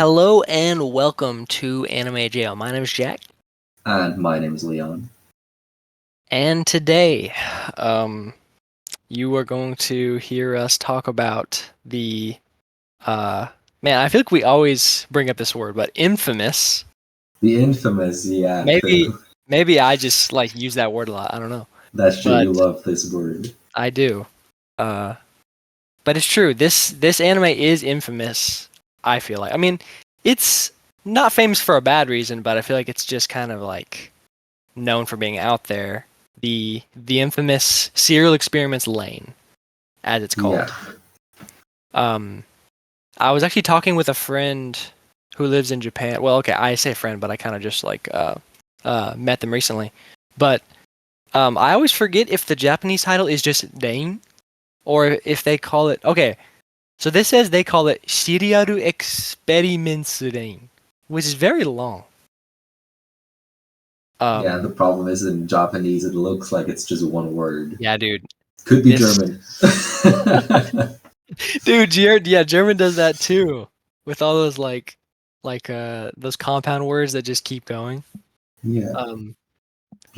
Hello and welcome to Anime Jail. My name is Jack, And my name is Leon. and today, um, you are going to hear us talk about the, uh, man, I feel like we always bring up this word, but infamous. The infamous, yeah, Maybe, true. maybe I just like use that word a lot. I don't know, That's true, but you love this word. I do. Uh, but it's true. This anime is infamous. I feel like. I mean, it's not famous for a bad reason, but I feel like it's just kind of like known for being out there. The infamous serial experiments Lain, as it's Yeah. called. Um, I was actually talking with a friend who lives in Japan. Well, okay, I say friend, but I kind of just like met them recently. But I always forget if the Japanese title is just Lain or if they call it. Okay, so this says they call it Shiriaru Experiments Lain, which is very long. Yeah, the problem is in Japanese it looks like it's just one word. Yeah, dude. Could be This German. Dude, yeah, German does that too. With all those those compound words that just keep going. Yeah, Um,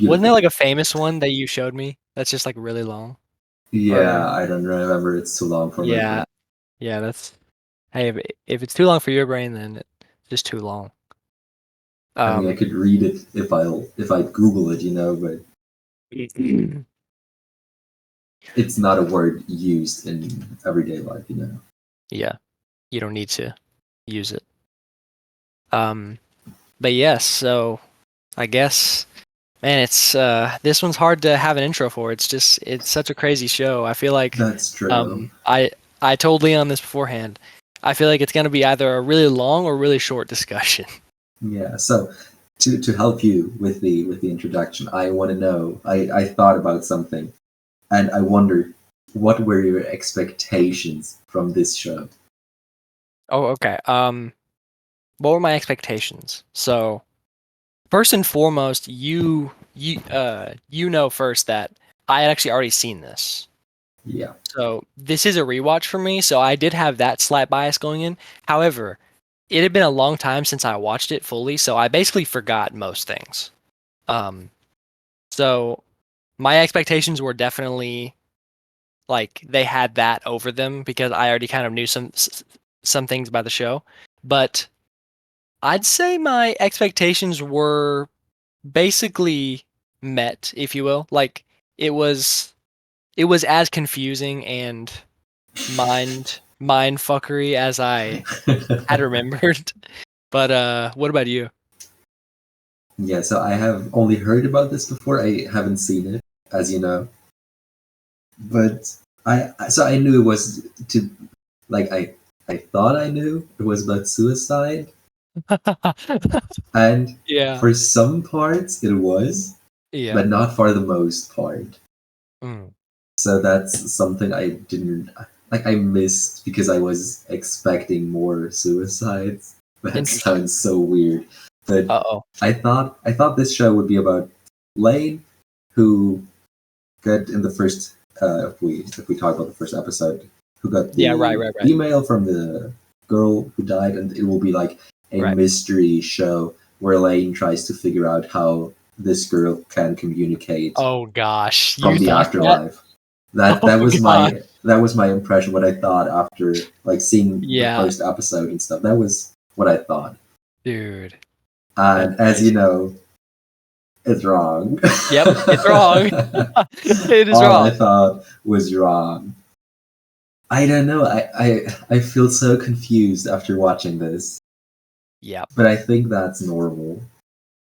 wasn't there beautiful. like a famous one that you showed me that's just like really long? Or Yeah, I don't remember, it's too long for my yeah, brain. yeah, that's hey, if it's too long for your brain, then it's just too long. I mean, I Um, could read it if I Google it, but it's not a word used in everyday life. yeah, you don't need to use it. Um, but yes, so I guess man, it's this one's hard to have an intro for. It's such a crazy show. I feel like That's true. um I I told Leon this beforehand. I feel like it's gonna be either a really long or really short discussion. Yeah, so to help you with the introduction, I want to know. I thought about something, and I wonder what were your expectations from this show? Oh, okay. What were my expectations? So first and foremost, you know first that I had actually already seen this. Yeah, So this is a rewatch for me, so I did have that slight bias going in. However, it had been a long time since I watched it fully, so I basically forgot most things. Um, so my expectations were definitely like they had that over them because I already kind of knew some things about the show. But I'd say my expectations were basically met, if you will. Like it was it was as confusing and mind fuckery as I had remembered. But what about you? yeah. So I have only heard about this before. I haven't seen it, as you know, but I knew it was to like I thought I knew it was about suicide, and Yeah. for some parts it was, Yeah. but not for the most part. Mm. So that's something I didn't like. I missed because I was expecting more suicides. That Interesting. sounds so weird, but Uh-oh. I thought this show would be about Lain, who got in the first. If we talk about the first episode, who got Yeah, right, the right, right. email from the girl who died, and it will be like a Right. mystery show where Lain tries to figure out how this girl can communicate Oh gosh, from you the thought that? afterlife. That Oh that was god. my impression. What I thought after like seeing the Yeah, first episode and stuff. That was what I thought. dude. That's And as you crazy. know, it's wrong. Yep, it's wrong. It is All I wrong. thought was wrong. I don't know. I feel so confused after watching this, Yep. but I think that's normal.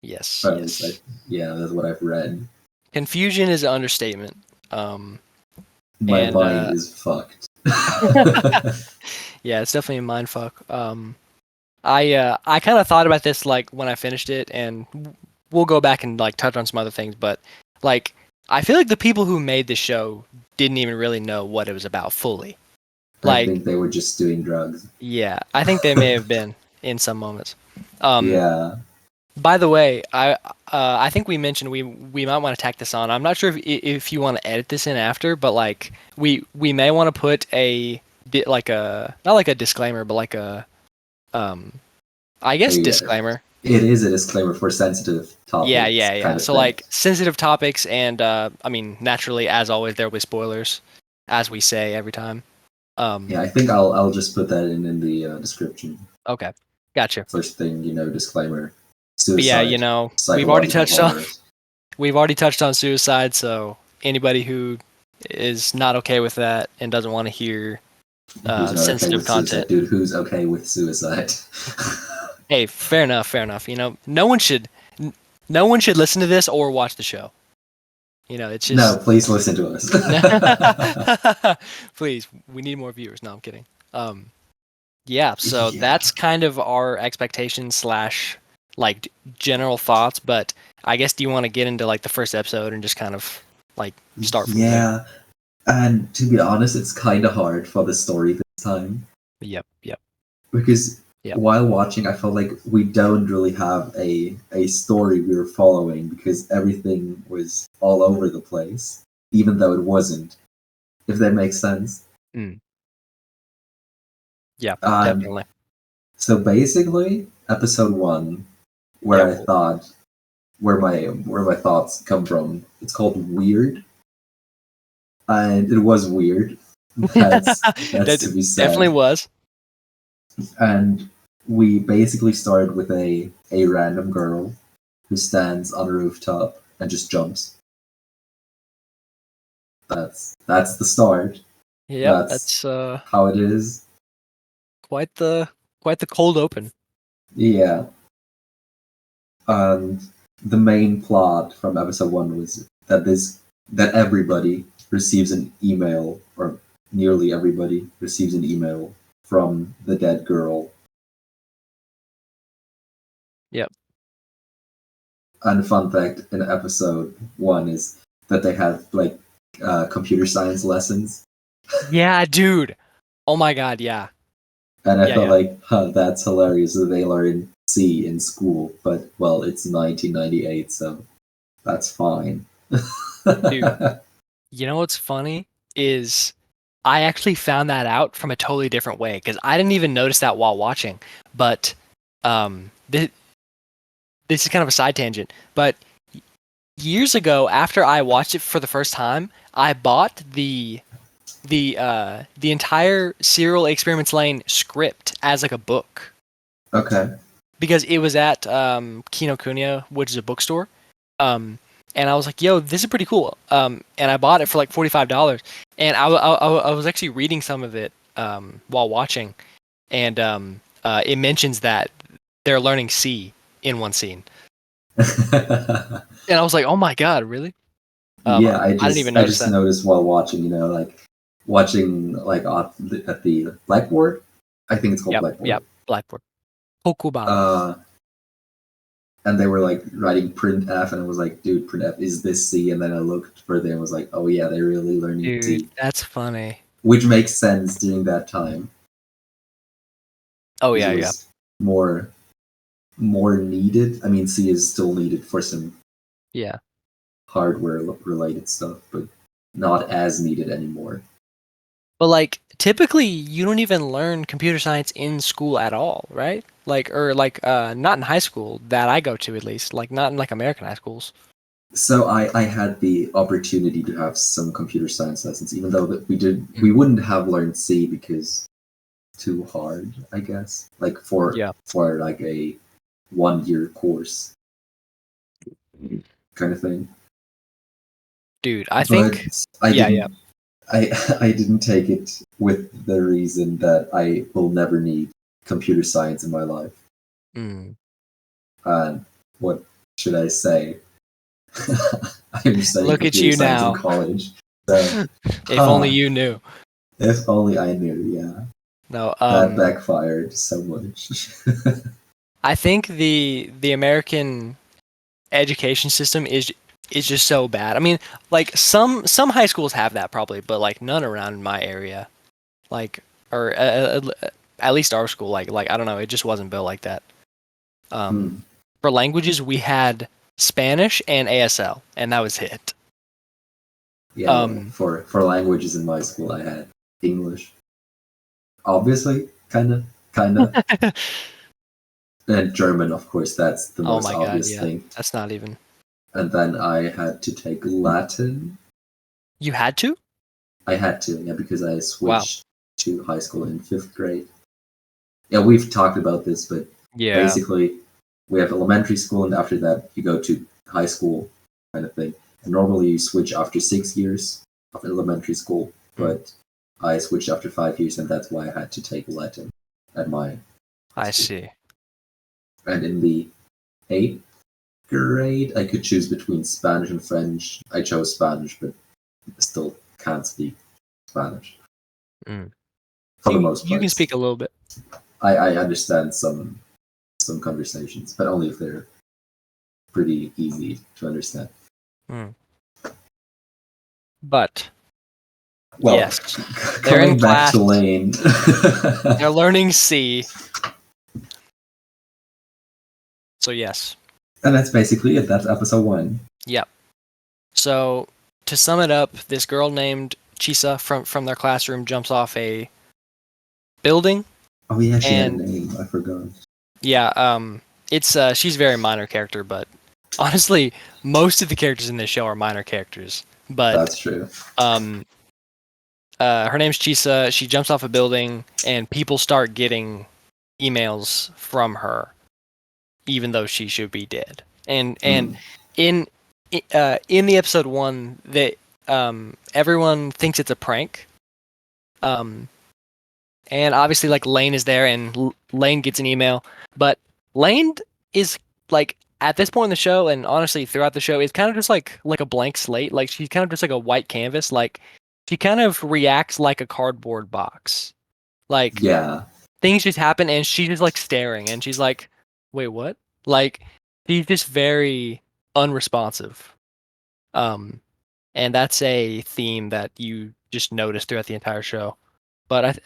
Yes, Or at least yes. yeah, that's what I've read. Confusion is an understatement. Um, My and mind is fucked. yeah, it's definitely a mind fuck. I kind of thought about this like when I finished it, and we'll go back and like touch on some other things. But like, I feel like the people who made the show didn't even really know what it was about fully. I Like, think they were just doing drugs. yeah, I think they may have been in some moments. Um, Yeah, by the way, I think we mentioned we might want to tack this on. I'm not sure if you want to edit this in after, but like we may want to put like a not like a disclaimer, but like a um I So guess yeah, disclaimer. it is a disclaimer for sensitive Yeah, topics, yeah, yeah. kind of So thing. like sensitive topics, and I mean, naturally, as always, there will be spoilers, as we say every time. Yeah, I think I'll just put that in the description. Okay, gotcha. First thing, disclaimer: But yeah, suicide, we've already psychological touched on horrors. suicide, so anybody who is not okay with that and doesn't want to hear Who's not okay sensitive with suicide, content, dude? Who's okay with suicide? hey, fair enough, fair enough. No one should no one should listen to this or watch the show. It's No, just please listen to us. please, we need more viewers. No, I'm kidding. Um, yeah, so Yeah, that's kind of our expectations slash like general thoughts. But I guess, do you want to get into like the first episode and just kind of like start from there? yeah. And to be honest, it's kind of hard for the story this time Yep, yep, because yep. while watching, I felt like we don't really have a story we were following because everything was all over the place, even though it wasn't. If that makes sense. Mm, yeah, And definitely. so basically, episode one, Yeah, where I thought where my thoughts come from, it's called Weird, and it was weird. That's to that be definitely said. was. And we basically started with a random girl who stands on a rooftop and just jumps. That's the start. Yep, That's that's how it is. quite the quite the cold open. Yeah. And the main plot from episode one was that everybody receives an email, or nearly everybody receives an email from the dead girl. Yep. And fun fact in episode one is that they have like computer science lessons, Yeah, dude. Oh my God, yeah. and I Yeah, felt yeah. like, that's hilarious that they learn C in school, but well, it's 1998, so that's fine. Dude, you know what's funny is I actually found that out from a totally different way because I didn't even notice that while watching. But this is kind of a side tangent. But years ago, after I watched it for the first time, I bought the entire Serial Experiments Lain script as like a book Okay. because it was at Kinokuniya, which is a bookstore. Um, and I was like, "Yo, this is pretty cool." And I bought it for like $45, and I was actually reading some of it while watching, and it mentions that they're learning C in one scene, and I was like, "Oh my God, really?" Yeah, I didn't even I notice just that. noticed while watching, like watching like at the blackboard. I think it's called Yep, blackboard. yep. Blackboard. Hokuban. Uh, and they were like writing print F, and I was like, dude, print F is this C? And then I looked further and was like, oh yeah, they're really learning Dude, C, that's funny. which makes sense during that time Oh because yeah, it yeah, was more needed. I mean, C is still needed for some yeah. hardware related stuff, but not as needed anymore. But like typically you don't even learn computer science in school at all, right? Like or like not in high school that I go to at least, like not in like American high schools. So I had the opportunity to have some computer science lessons, even though that Mm. we wouldn't have learned C because too hard, I guess. Like Yeah. for like a 1 year course kind of thing. Dude, I think But I yeah, yeah. didn't I I didn't take it with the reason that I will never need computer science in my life. Mm. And what should I say? I'm studying Look at computer you science in now. college. So, If only huh, you knew. if only I knew, yeah. No, That backfired so much. I think the American education system is just so bad. I mean, like some high schools have that probably, but like none around my area. Like or at least our school like I don't know, it just wasn't built like that. Um, Hmm. for languages we had Spanish and ASL, and that was it. Yeah, well, Um, for languages in my school, I had English. Obviously, kind of. And German, of course, that's the Oh most my god, obvious yeah. thing. That's not even. And then I had to take Latin. You had to? I had to, yeah, because I Wow. switched to high school in 5th grade. Yeah, we've talked about this, but Yeah. basically, we have elementary school, and after that, you go to high school, kind of thing. And normally, you switch after 6 years of elementary school, Mm, but I switched after 5 years, and that's why I had to take Latin at my I school. see. And in the 8th grade, I could choose between Spanish and French. I chose Spanish, but still can't speak Spanish Mm. for the most You can part. speak a little bit. I understand some conversations, but only if they're pretty easy to understand. Mm. But Well, yes, they're in coming back class. to Lain. They're learning C. So yes. And that's basically it. That's episode 1. Yep. So to sum it up, this girl named Chisa from their classroom jumps off a building, Oh yeah, she had a and name. I forgot. yeah, it's she's a very minor character, but honestly, most of the characters in this show are minor characters. But That's true. um, her name's Chisa. She jumps off a building, and people start getting emails from her, even though she should be dead. And Mm. in in the episode 1, that everyone thinks it's a prank. Um, and obviously, like, Lain is there, and Lain gets an email, but Lain is like, at this point in the show, and honestly throughout the show, is kind of just like a blank slate. Like, she's kind of just like a white canvas. Like, she kind of reacts like a cardboard box. Like, Yeah. things just happen, and she's just like staring, and she's like, "Wait, what?" Like, she's just very unresponsive. Um, and that's a theme that you just notice throughout the entire show. But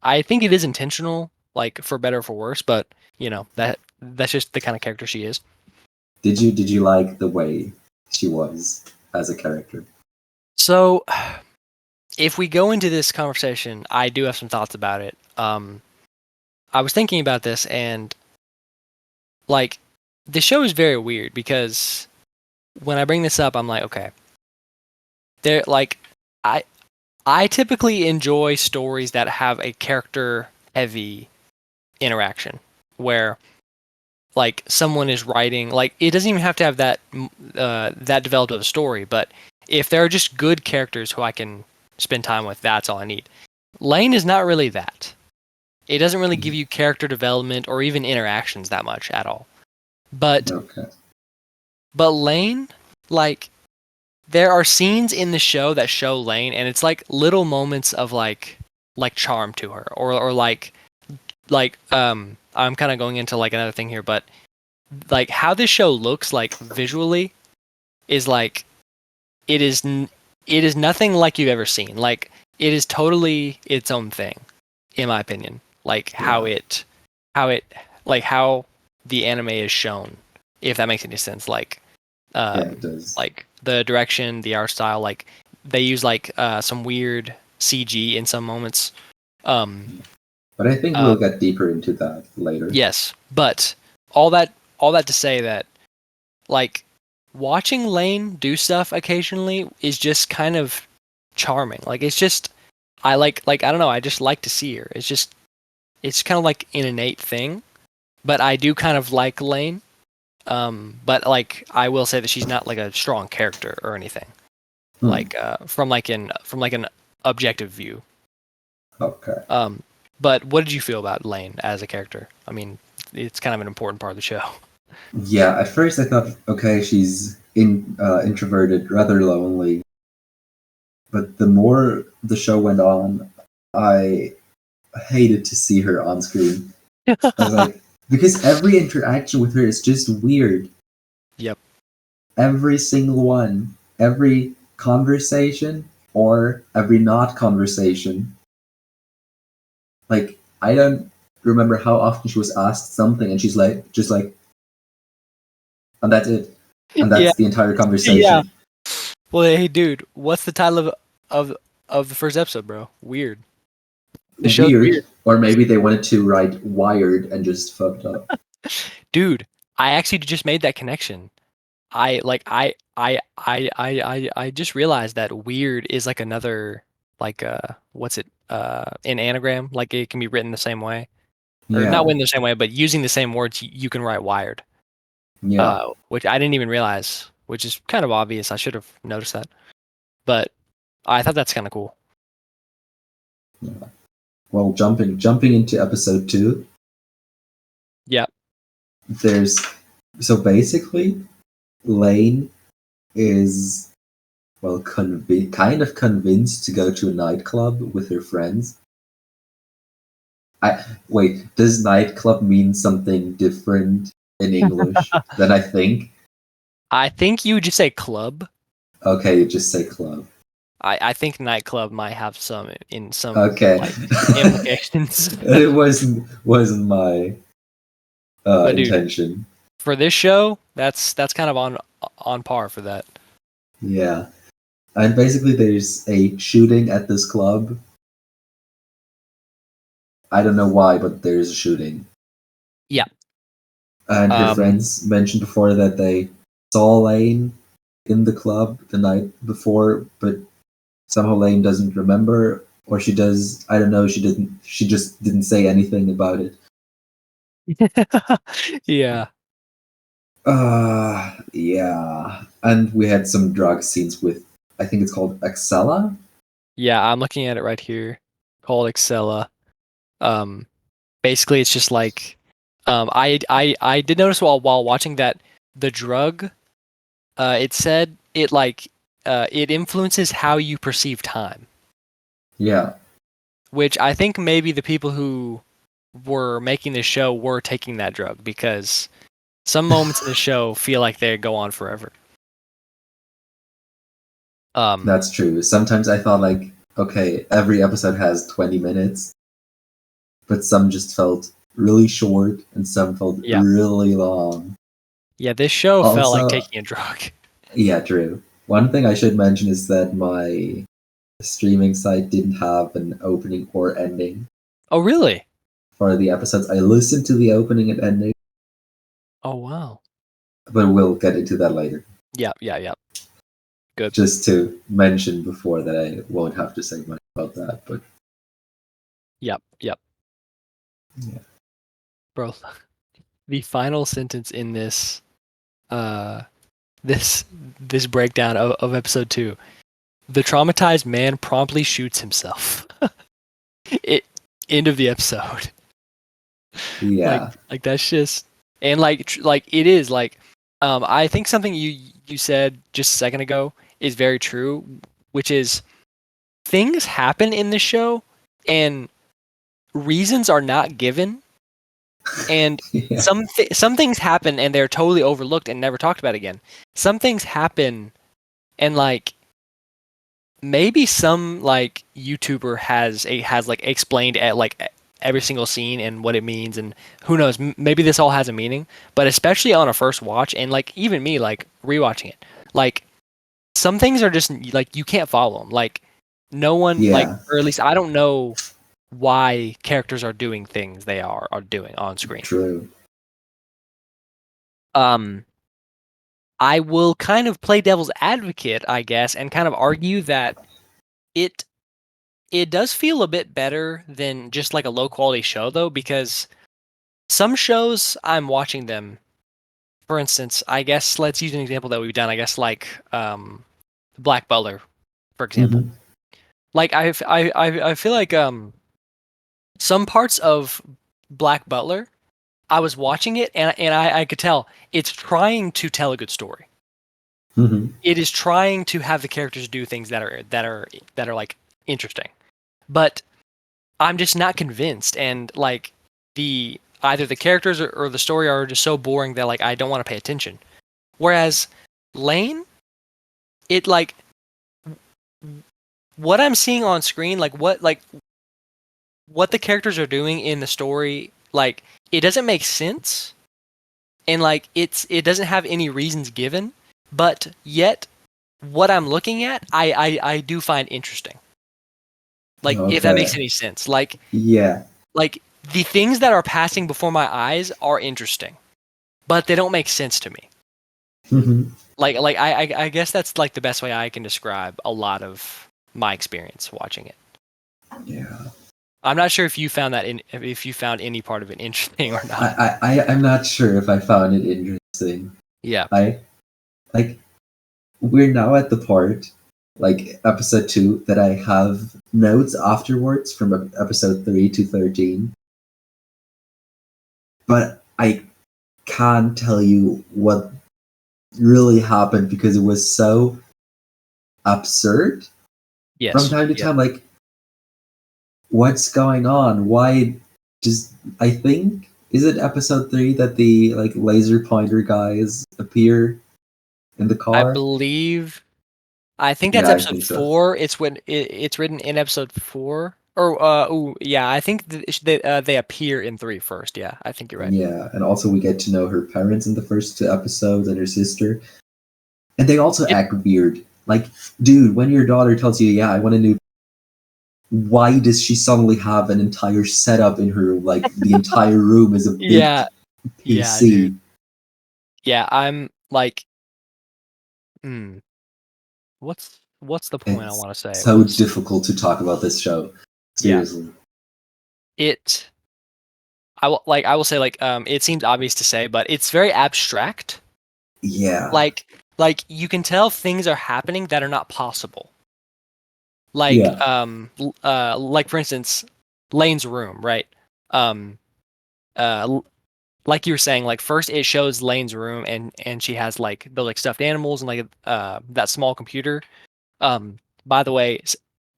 I think it is intentional, like, for better or for worse. But that's just the kind of character she is. Did you like the way she was as a character? So, if we go into this conversation, I do have some thoughts about it. I was thinking about this, and like, the show is very weird because when I bring this up, I'm like, okay, there, like, I I typically enjoy stories that have a character heavy interaction where, like, someone is writing, like, it doesn't even have to have that developed of a story, but if there are just good characters who I can spend time with, that's all I need. Lain is not really that. It doesn't really give you character development or even interactions that much at all. But Okay. Lain, like, there are scenes in the show that show Lain, and it's like little moments of like charm to her, or I'm kind of going into like another thing here, but like how this show looks like visually is like, it is nothing like you've ever seen. Like, it is totally its own thing, in my opinion. Like Yeah. how it like how the anime is shown, if that makes any sense. Yeah, it does. Like the direction, the art style, like they use like some weird CG in some moments. Um, But I think uh, we'll get deeper into that later. yes, but all that to say that, like, watching Lain do stuff occasionally is just kind of charming. Like, it's just, I don't know, I just like to see her. It's kind of like an innate thing, but I do kind of like Lain. But like, I will say that she's not like a strong character or anything. Hmm. Like, from like an objective view. Okay. But what did you feel about Lain as a character? I mean, it's kind of an important part of the show. Yeah, at first I thought, okay, she's introverted, rather lonely. But the more the show went on, I hated to see her on screen. I was like, because every interaction with her is just weird. Yep. Every single one, every conversation or every not conversation. Like, I don't remember how often she was asked something and she's like, just like, and that's it. And Yeah. that's the entire Yeah. conversation. Well, hey, dude, what's the title of of the first episode, bro? Weird. The show's Weird. weird. Or maybe they wanted to write wired and just fucked up. Dude, I actually just made that connection. I just realized that weird is like another like what's it an anagram, like it can be written the same way, or not Yeah, written the same way, but using the same words you can write wired, yeah. which I didn't even realize, which is kind of obvious. I should have noticed that, but I thought that's kind of cool. Yeah. Well, jumping into episode 2, Yeah. there's so basically Lain is well kind of convinced to go to a nightclub with her friends. I wait, does nightclub mean something different in English than I think? I think you would just say club. Okay, you just say club. I think nightclub might have some Okay. like implications. It wasn't my But dude, intention. for this show, that's kind of on par for that. Yeah. And basically there's a shooting at this club. I don't know why, but there's a shooting. Yeah. And her Um, friends mentioned before that they saw Lane in the club the night before, but somehow Lane doesn't remember, or she does. I don't know. She didn't. She just didn't say anything about it. yeah. Yeah. And we had some drug scenes with. I think it's called Axella. Yeah, I'm looking at it right here. Called Excella. Um, basically it's just like I did notice while watching that the drug it said it like it influences how you perceive time, Yeah, which I think maybe the people who were making the show were taking that drug because some moments in the show feel like they go on forever. Um, that's true. Sometimes I thought like, okay, every episode has 20 minutes, but some just felt really short and some felt yeah, really long. yeah, this show felt like Also, taking a drug. yeah, true. One thing I should mention is that my streaming site didn't have an opening or ending Oh, really? for the episodes. I listened to the opening and ending, Oh, wow. but we'll get into that later. Yeah, yeah, yeah. Good. Just to mention before that I won't have to say much about that, but Yep, yep, yeah. bro. The final sentence in uh this this breakdown of episode 2. The traumatized man promptly shoots himself. it End of the episode. like Yeah. like that's just and like it is like I think something you said just a second ago is very true, which is things happen in the show and reasons are not given, and Yeah. some things happen and they're totally overlooked and never talked about again. Some things happen and like maybe some like YouTuber has like explained at like every single scene and what it means, and who knows, maybe this all has a meaning, but especially on a first watch and like even me like rewatching it, like some things are just like you can't follow them, like no one like, Yeah. or at least I don't know why characters are doing things they are doing on screen. True. um I will kind of play devil's advocate, I guess, and kind of argue that it it does feel a bit better than just like a low quality show though, because some shows I'm watching them, for instance, I guess let's use an example that we've done, I guess like Black Butler, for example. Hmm. Like I feel like some parts of Black Butler, I was watching it and I could tell it's trying to tell a good story. Hmm. It is trying to have the characters do things that are like interesting. But I'm just not convinced, and like the either the characters or the story are just so boring that like I don't want to pay attention. Whereas Lane, it like what I'm seeing on screen, like what the characters are doing in the story, like it doesn't make sense, and like it doesn't have any reasons given, but yet what I'm looking at, I do find interesting. Like if that makes Okay. any sense, Yeah. like the things that are passing before my eyes are interesting, but they don't make sense to me. Mhm. I guess that's like the best way I can describe a lot of my experience watching it. Yeah. I'm not sure if you found if you found any part of it interesting or not. I'm not sure if I found it interesting. Yeah. I like we're now at the part, like episode 2, that I have notes afterwards from episode 3 to 13, but I can't tell you what really happened because it was so absurd from Yes. time to Yep. time. Like, what's going on? Why? Just I think, is it episode 3 that the like laser pointer guys appear in the I car? believe I think that's Yeah, I episode think so. 4. It's when it's written in episode 4. Or yeah, I think they appear in 3 first. Yeah, I think you're right. Yeah, and also we get to know her parents in the first 2 episodes and her sister. And they also It act weird. Like, dude, when your daughter tells you, "Yeah, I want a new," why does she suddenly have an entire setup in her room? Like, the entire room is a big yeah, yeah, dude. PC. Yeah, I'm like hmm, what's the point I It's want to say? It so was difficult to talk about this show. yeah. Seriously. It I will say it seems obvious to say, but it's very abstract. Yeah. Like you can tell things are happening that are not possible. Yeah. Like for instance, Lane's room, right? Um uh like you were saying, like first it shows Lane's room and she has like those like stuffed animals and like that small computer. By the way,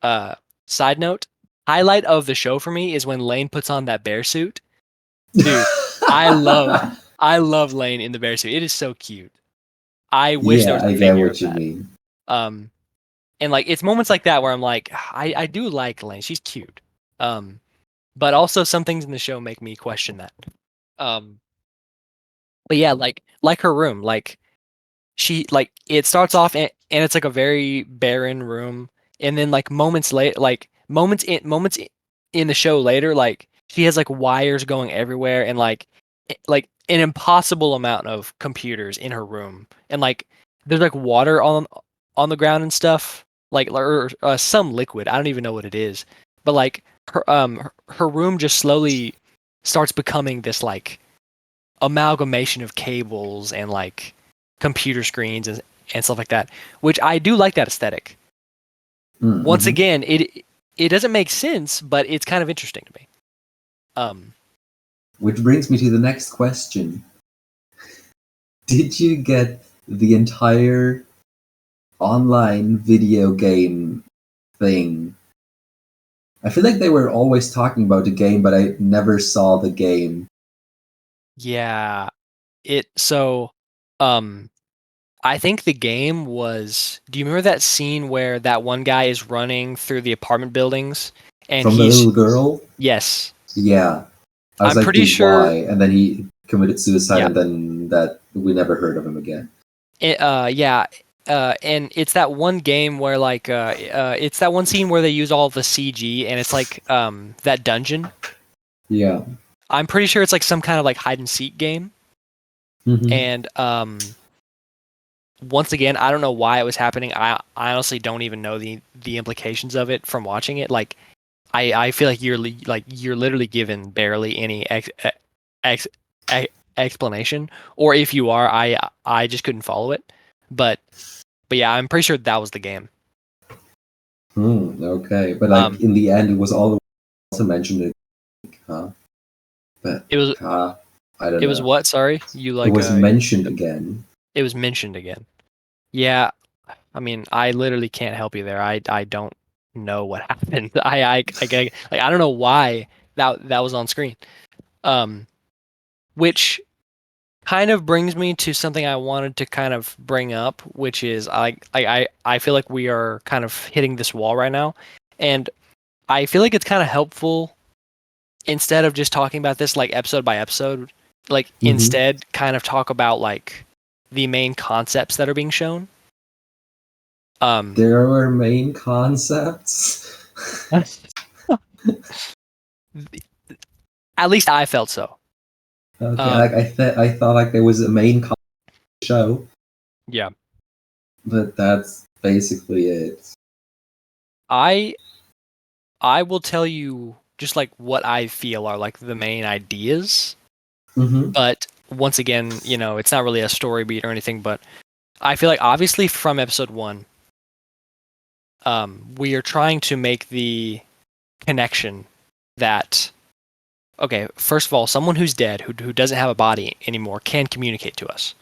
uh side note, highlight of the show for me is when Lane puts on that bear suit. Dude, I love I love Lain in the bear suit. It is so cute. I wish there Yeah, was a I get figure of what you that. mean. Um, and like it's moments like that where I'm like, I do like Lain. She's cute. Um, but also some things in the show make me question that. Um, but yeah, like her room, like she like it starts off and it's like a very barren room, and then like moments late, like in the show later, like she has like wires going everywhere and like an impossible amount of computers in her room, and like there's like water on the ground and stuff, like or some liquid. I don't even know what it is, but like her room just slowly starts becoming this like amalgamation of cables and like computer screens and stuff like that, which I do like that aesthetic. Once Mm-hmm. again, it doesn't make sense, but it's kind of interesting to me. Um, Which brings me to the next question. Did you get the entire online video game thing? I feel like they were always talking about the game, but I never saw the game. yeah, it so um I think the game was, do you remember that scene where that one guy is running through the apartment buildings and From the he's little girl? yes. Yeah. I was I'm like, pretty dude, sure why? And then he committed suicide, yeah. and then that we never heard of him again. Yeah, and it's that one game where it's that one scene where they use all the CG and it's like that dungeon. Yeah. I'm pretty sure it's like some kind of like hide and seek game. Mm-hmm. And once again, I don't know why it was happening. I honestly don't even know the implications of it from watching it. Like I feel like you're literally given barely any ex, ex, explanation, or if you are, I just couldn't follow it. But but yeah, I'm pretty sure that was the game. Okay. But like Um, in the end, it was all also mentioned it, huh? But it was I don't it was know. what? Sorry, you It like was mentioned again. it was mentioned again. Yeah, I mean, I literally can't help you there. I don't know what happened. Like I don't know why that was on screen. Um, which kind of brings me to something I wanted to kind of bring up, which is I feel like we are kind of hitting this wall right now, and I feel like it's kind of helpful instead of just talking about this like episode by episode, like Mm-hmm. instead kind of talk about like the main concepts that are being shown. Um, There were main concepts. At least I felt so. Okay, like I thought like there was a main show, Yeah. but that's basically it. I I will tell you just like what I feel are like the main ideas, Mm-hmm. but once again, it's not really a story beat or anything, but I feel like obviously from episode 1, we are trying to make the connection that okay, first of all, someone who's dead who doesn't have a body anymore can communicate to us.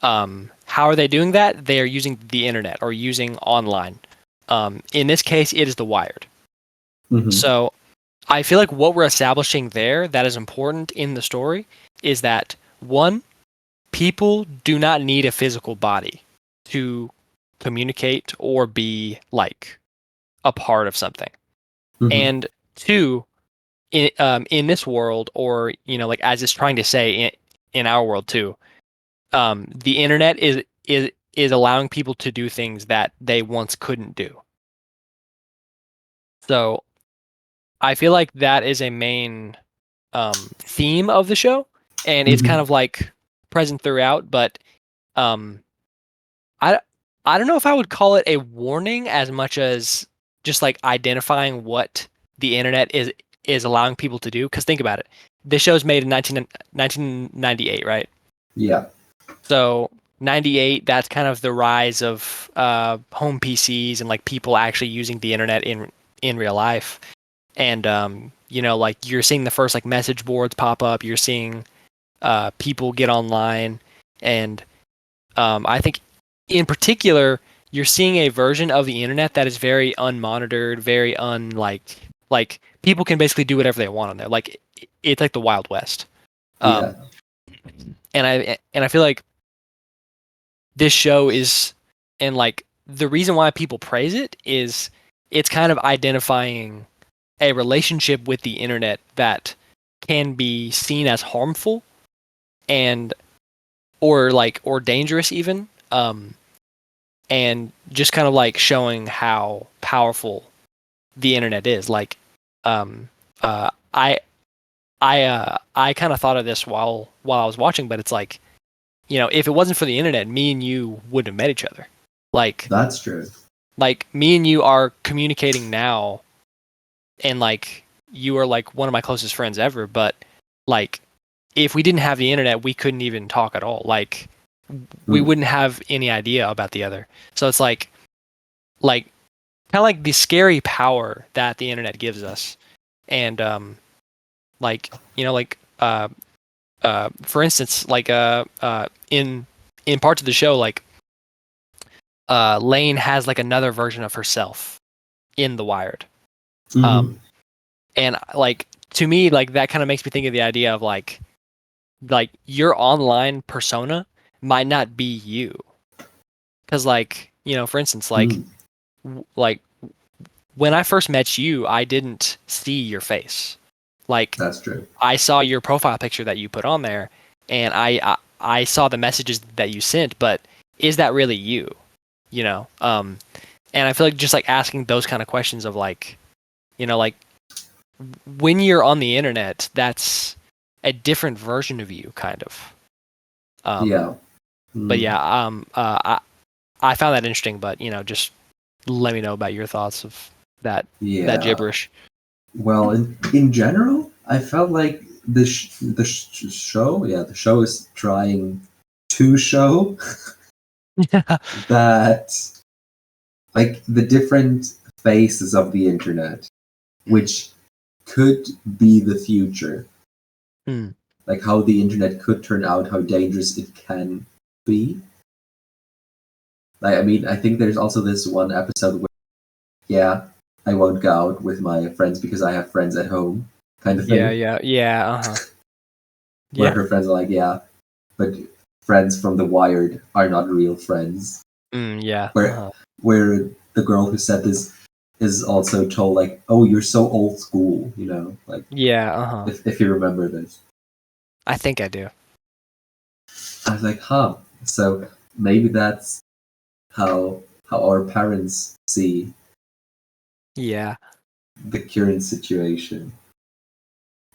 How are they doing that? They are using the internet or using online. In this case, it is the wired. Mm-hmm. So I feel like what we're establishing there that is important in the story is that one, people do not need a physical body to communicate or be like a part of something. Mm-hmm. And two, in this world, or like as it's trying to say in our world too, the internet is allowing people to do things that they once couldn't do. So I feel like that is a main theme of the show, and it's kind Mm-hmm. of like present throughout. But um, I I don't know if I would call it a warning as much as just like identifying what the internet is allowing people to do. Because think about it, this show's made in 1998, right? Yeah. So 98, that's kind of the rise of home PCs and like people actually using the internet in real life. And like you're seeing the first like message boards pop up. You're seeing people get online, and I think in particular you're seeing a version of the internet that is very unmonitored, very like people can basically do whatever they want on there. Like it's like the Wild West. Yeah. Um, and I feel like this show is, and like the reason why people praise it is it's kind of identifying a relationship with the internet that can be seen as harmful and or dangerous even, and just kind of like showing how powerful the internet is. Like um I kind of thought of this while I was watching, but it's like, if it wasn't for the internet, me and you wouldn't have met each other. Like That's true. me and you are communicating now, and like you are like one of my closest friends ever, but like if we didn't have the internet, we couldn't even talk at all. Like we Mm. wouldn't have any idea about the other. So it's like kind of like the scary power that the internet gives us. And like like for instance, like in parts of the show, like Lain has like another version of herself in the Wired. Mm-hmm. Um and like to me, like that kind of makes me think of the idea of like your online persona might not be you, because like for instance, like Mm. like when I first met you, I didn't see your face. Like That's true. I saw your profile picture that you put on there, and I saw the messages that you sent, but is that really you? And I feel like just like asking those kind of questions of like, like when you're on the internet, that's a different version of you, kind of. Um, Yeah. but Mm. yeah, I found that interesting, but just let me know about your thoughts of that Yeah. gibberish. Well, in general, I felt like the show is trying to show that like the different faces of the internet, which could be the future, Hmm. like how the internet could turn out, how dangerous it can be. Like, I mean, I think there's also this one episode where, yeah, I won't go out with my friends because I have friends at home, kind of Yeah, thing, yeah, yeah. Uh-huh. where Yeah. her friends are like, yeah, but friends from the Wired are not real friends. Yeah. Where Uh-huh. where the girl who said this is also told like, oh, you're so old school, like Yeah. Uh-huh. if you remember this. I think I do. I was like, huh. So maybe that's how our parents see Yeah. the current situation.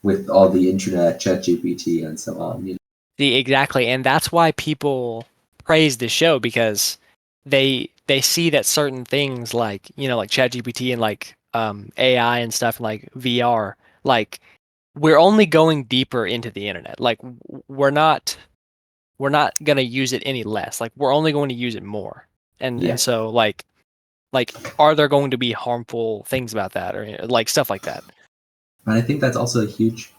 with all the internet, ChatGPT, and so on. You know? Exactly, and that's why people praise this show because they see that certain things like like ChatGPT and like AI and stuff and like VR, like we're only going deeper into the internet. Like we're not gonna use it any less. Like we're only going to use it more. And Yeah, so like are there going to be harmful things about that or like stuff like that? and I think that's also a huge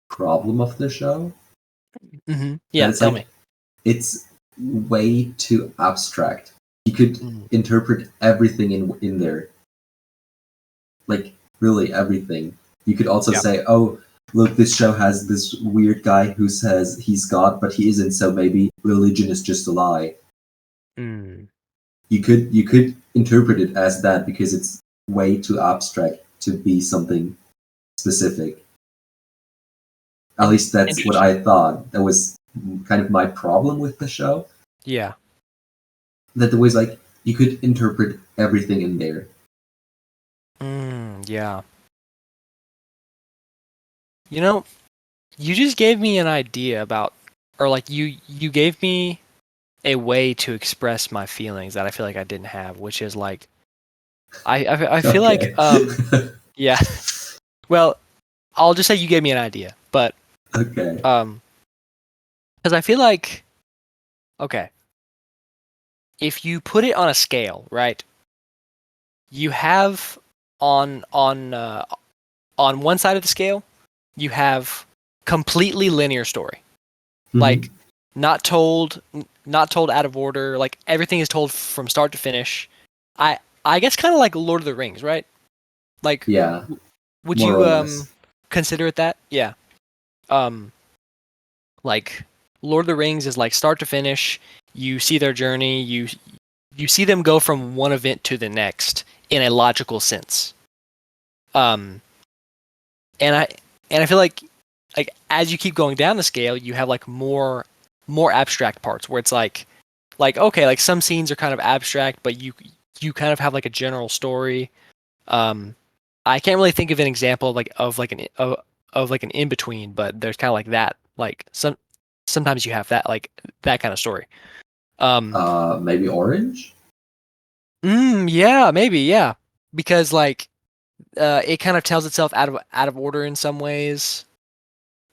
problem of the show. That Yeah, it's tell like me. it's way too abstract. You could Mm. interpret everything in there, like really everything. You could also Yeah. say, "Oh, look, this show has this weird guy who says he's God, but he isn't. So maybe religion is just a lie." Mm. You could interpret it as that because it's way too abstract to be something specific. At least that's what Interesting. I thought. That was kind of my problem with the show. Yeah. That there was like you could interpret everything in there. Yeah. You know, you just gave me an idea about, or like you gave me a way to express my feelings that I feel like I didn't have, which is like I feel like Okay. yeah. Well, I'll just say you gave me an idea, but Okay. um because I feel like okay, if you put it on a scale, right? You have on on uh, on one side of the scale, you have completely linear story. Hmm. Like not told out of order, like everything is told from start to finish. I guess kind of like Lord of the Rings, right? Like Yeah, would more you or less. consider it that? Yeah. Um like Lord of the Rings is like start to finish, you see their journey, you see them go from one event to the next in a logical sense. Um and I feel like as you keep going down the scale, you have like more abstract parts where it's like okay, like some scenes are kind of abstract, but you kind of have like a general story. Um, I can't really think of an example of like an in between, but there's kind of like that. Like sometimes you have that kind of story. Um, Maybe orange, yeah, maybe, yeah, because like it kind of tells itself out of order in some ways.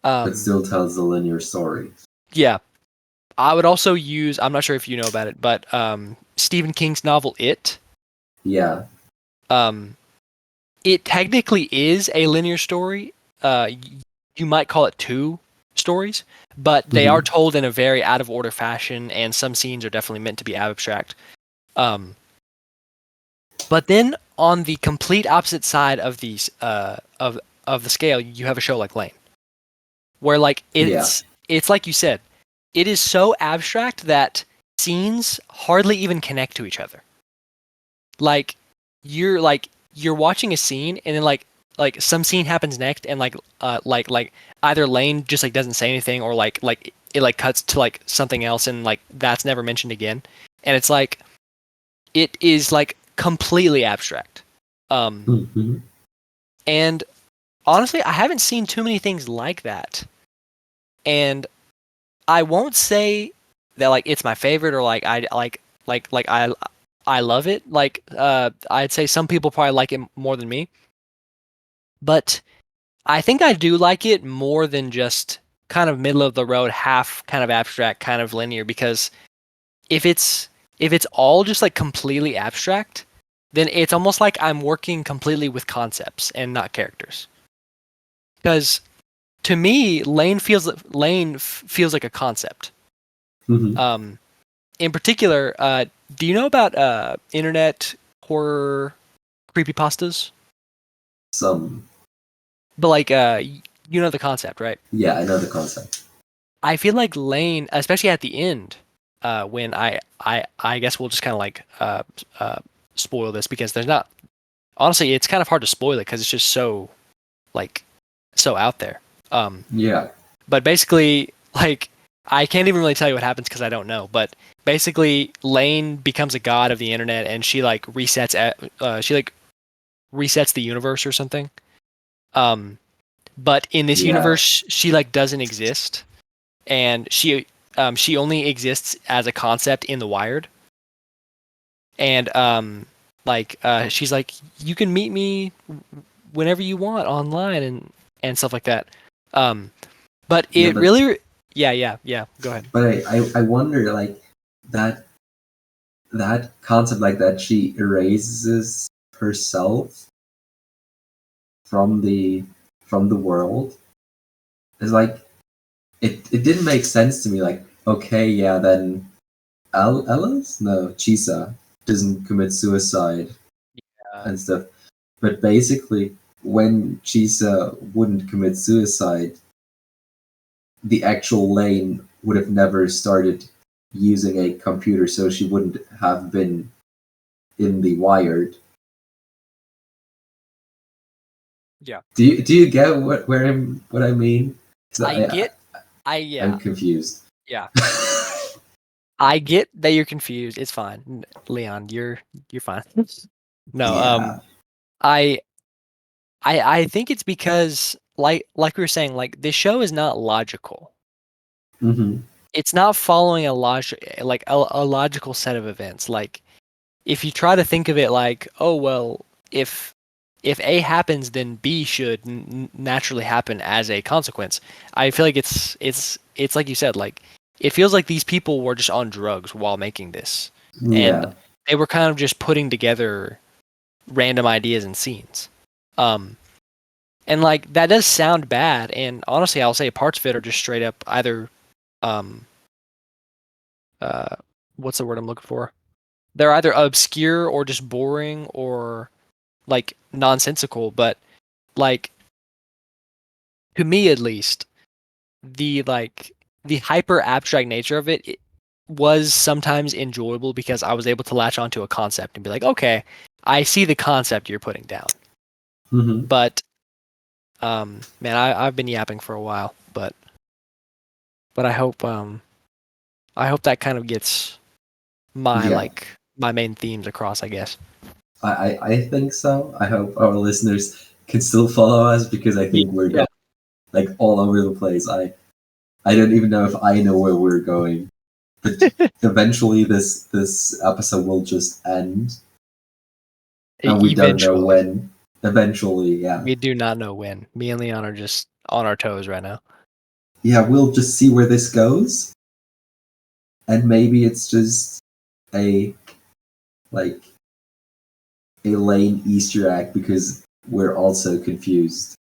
but Um, still tells a linear story. yeah, I would also use. I'm not sure if you know about it, but Stephen King's novel It. Yeah. Um, it technically is a linear story. You might call it two stories, but they are Hmm. told in a very out of order fashion, and some scenes are definitely meant to be abstract. Um, but then on the complete opposite side of these of the scale, you have a show like Lain, where like Yeah. it's like you said, it is so abstract that scenes hardly even connect to each other. Like you're watching a scene and then like some scene happens next and like either Lane just like doesn't say anything or like it like cuts to like something else and like that's never mentioned again. And it's like it is like completely abstract. Um Hmm. and honestly, I haven't seen too many things like that. And I won't say that like it's my favorite or like I love it. Like I'd say some people probably like it more than me. But I think I do like it more than just kind of middle of the road, half kind of abstract, kind of linear. Because if it's all just like completely abstract, then it's almost like I'm working completely with concepts and not characters. Because to me, Lane feels like a concept. Hmm. Um, in particular, do you know about internet horror creepypastas? Some. But like you know the concept, right? Yeah, I know the concept. I feel like Lane, especially at the end, when I guess we'll just kind of like spoil this because there's not honestly it's kind of hard to spoil it because it's just so like so out there. Um, Yeah. but basically, like I can't even really tell you what happens because I don't know. But basically, Lane becomes a god of the internet and she like resets the universe or something. Um, but in this Yeah. universe, she like doesn't exist, and she only exists as a concept in the Wired, and she's like, you can meet me whenever you want online and stuff like that. Um, but Yeah, it really, yeah. Go ahead. but I wonder like that that concept like that she erases herself from the world is like it didn't make sense to me. Like, okay, yeah, then Ellis? No, Chisa doesn't commit suicide Uh, and stuff. But basically, when Chisa wouldn't commit suicide, the actual Lain would have never started using a computer, so she wouldn't have been in the Wired. yeah, Do you get what I mean? So I get, I'm yeah, confused. yeah. I get that you're confused. It's fine, Leon. You're fine. No, Yeah. I I think it's because like we were saying, like this show is not logical. Hmm. It's not following a logical set of events. Like if you try to think of it like, oh well, if A happens, then B should naturally happen as a consequence. I feel like it's like you said, like it feels like these people were just on drugs while making this, and Yeah. they were kind of just putting together random ideas and scenes. Um, and like that does sound bad, and honestly, I'll say parts of it are just straight up either, um, uh, what's the word I'm looking for? They're either obscure or just boring or like nonsensical. But like to me, at least, the like the hyper abstract nature of it was sometimes enjoyable because I was able to latch onto a concept and be like, okay, I see the concept you're putting down. Hmm. But man, I've been yapping for a while, but I hope that kind of gets Yeah. my main themes across, I guess. I think so. I hope our listeners can still follow us because I think we're Yeah. going like all over the place. I don't even know if I know where we're going. But eventually this episode will just end and we don't know Eventually. when. Eventually, yeah. We do not know when. Me and Leon are just on our toes right now. Yeah, we'll just see where this goes. And maybe it's just a like a Lane Easter egg because we're also confused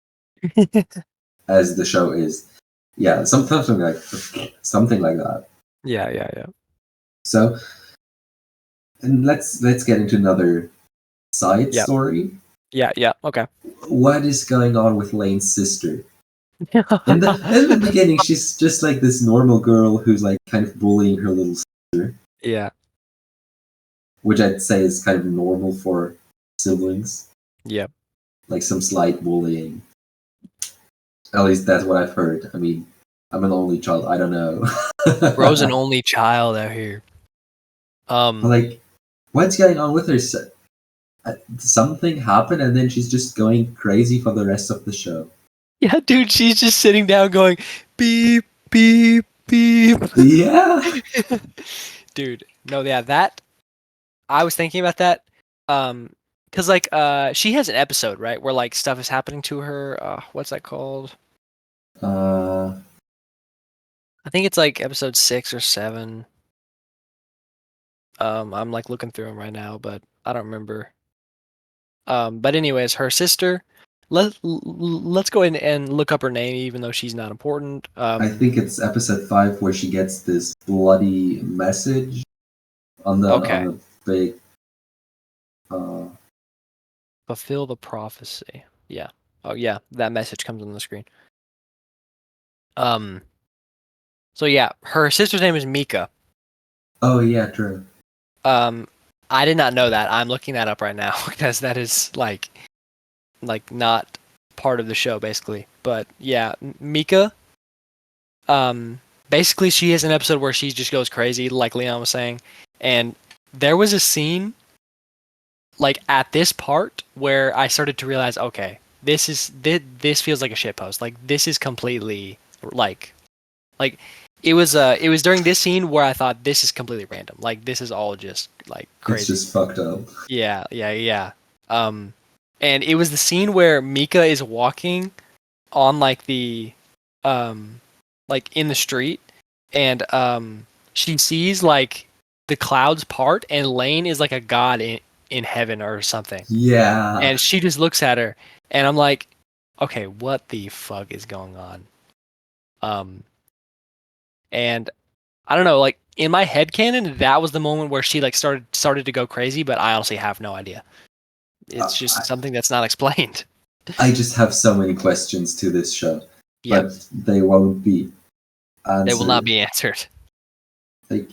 as the show is. Yeah, something like that. Yeah. So, and let's get into another side Yep. story. Yeah. Okay. What is going on with Lane's sister? In the beginning, she's just like this normal girl who's like kind of bullying her little sister, Yeah. which I'd say is kind of normal for siblings, Yep. like some slight bullying. At least that's what I've heard. I mean, I'm an only child. I don't know. Bro's an only child out here. But like, what's going on with her? Something happened, and then she's just going crazy for the rest of the show. Yeah, dude, she's just sitting down going beep beep. Yeah. Dude, no, yeah, that I was thinking about that. Cause like she has an episode, right, where like stuff is happening to her. What's that called? Uh, I think it's like episode 6 or 7. I'm like looking through them right now, but I don't remember. But anyways, her sister. Let's go ahead and look up her name, even though she's not important. I think it's episode 5 where she gets this bloody message on Okay. the big. Uh, Fulfill the prophecy. Yeah. Oh yeah, that message comes on the screen. Um. So yeah, her sister's name is Mika. oh yeah, true. Um, I did not know that. I'm looking that up right now because that is not part of the show basically. But yeah, Mika. Um, basically she has an episode where she just goes crazy, like Leon was saying, and there was a scene like at this part where I started to realize, okay, this feels like a shit post. Like this is completely like it was during this scene where I thought this is completely random. Like this is all just like It's crazy. just fucked up. Yeah. And it was the scene where Mika is walking on like the like in the street, and she sees like the clouds part, and Lain is like a god in heaven or something, Yeah. and she just looks at her, and I'm like, okay, what the fuck is going on? Um, and I don't know, like in my head canon, that was the moment where she like started to go crazy, but I honestly have no idea. It's I, just something that's not explained. I just have so many questions to this show, Yep, but they won't be they will not answered. be answered. Like,